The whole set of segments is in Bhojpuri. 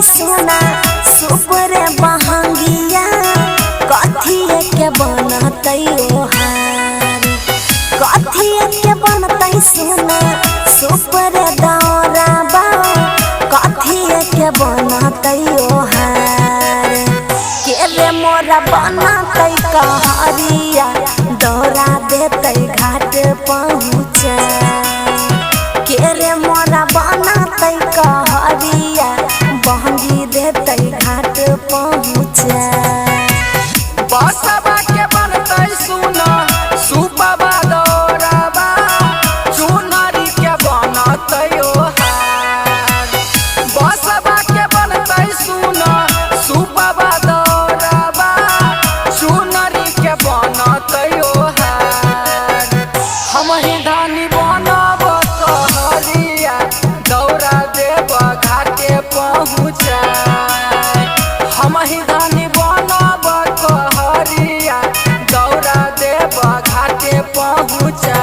सोना सुपर बहंगिया कथिए के बनतै ओहार कथिए के बनतै सोना सुपर दौरा बा कथिए के बनतै ओहार के रे मोरा बनतै कहरिया दौरा देतै घाट पहुँचा के रे मोरा बनतै कहरिया बहंगी देतै घाट पहुँचा बसवा के बनतै सुना सुपवा दौराबा चुनरी के बनतै ओहार बसवा के बनतै सुना सुपवा दौराबा चुनरी के बनतै ओहार हमही धानी बनब कहरिया दौरा देब घाटे पहुँचा हमही धानी बनब कहरिया दौरा देब घाटे पहुँचा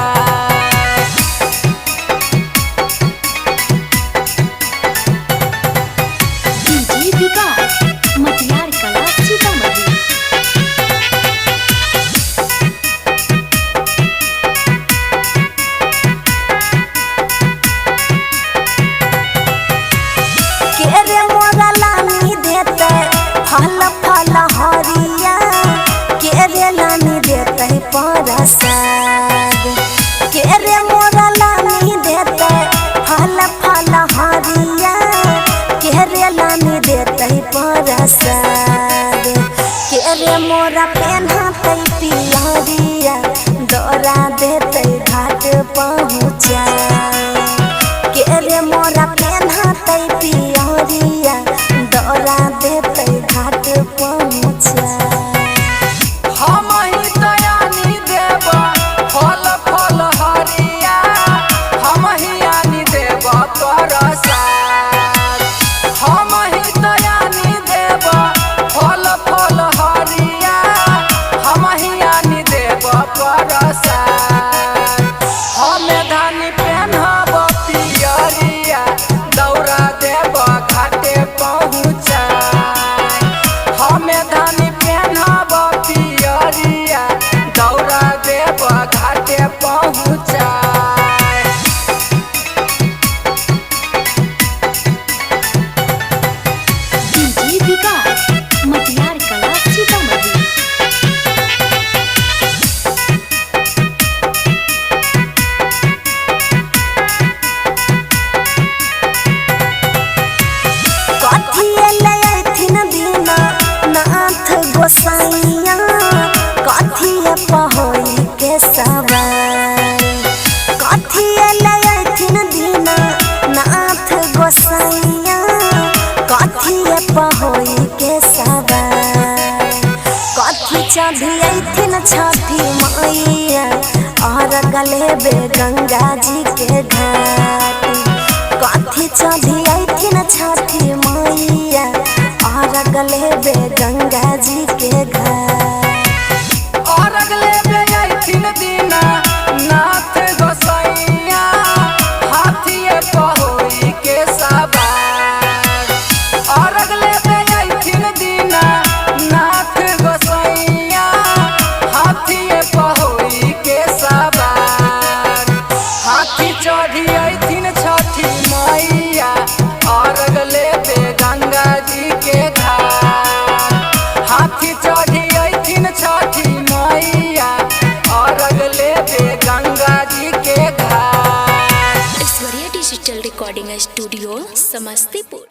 डीजे विकास मटियार कला सीतामढ़ी के रे मोरा लानी देतै फल फल हरिया के रे लानी देतै प्रसाद के रे मोरा लानी देतै फल फल हरिया के रे लानी देतै प्रसाद के रे मोरा पेन्हतै पियरिया दौरा देतै घाट पहुँचा के रे मोरा पेन्हतै पियरिया दौरा देतै घाट पहुँचा हमही दयानी देब फल फल हरिया हमही आनी देब प्रसाद हमही दयानी देब फल फल हरिया हमही आनी देब प्रसाद हमें धानी पेन्हब पियरिया दौरा देब घाटे पहुँचा हमें धानी पेन्हब पियरिया दौरा देब घाटे पहुँचा डीजे विकास मटियार कला सीतामढ़ी कथिए ले अइथिन दीना नाथ गोसाइया कथिए पहोई के सवार कथिए ले अइथिन दीना नाथ गोसाइया कथिए पहोई के सवार कथी चढ़ी अइथिन छठी मैया और गले बे गंगा जी के घाट कथी चढ़ी अइथिन छठी मैया और गले बे गंगा जी के घाट और अगले बेयथिन दीना नाथ गोसाइया हाथिए पहोई के सवार और अगले बेयथिन दीना नाथ गोसाइया हाथिए पहोई के सवार हाथी चढ़ी अइथिन छठी मैया और अगले बे गंगा जी के घाट हाथी चढ़ी अइथिन छठी मैया और अगले बे गंगा जी के घाट Aishwarya digital recording studio Samastipur.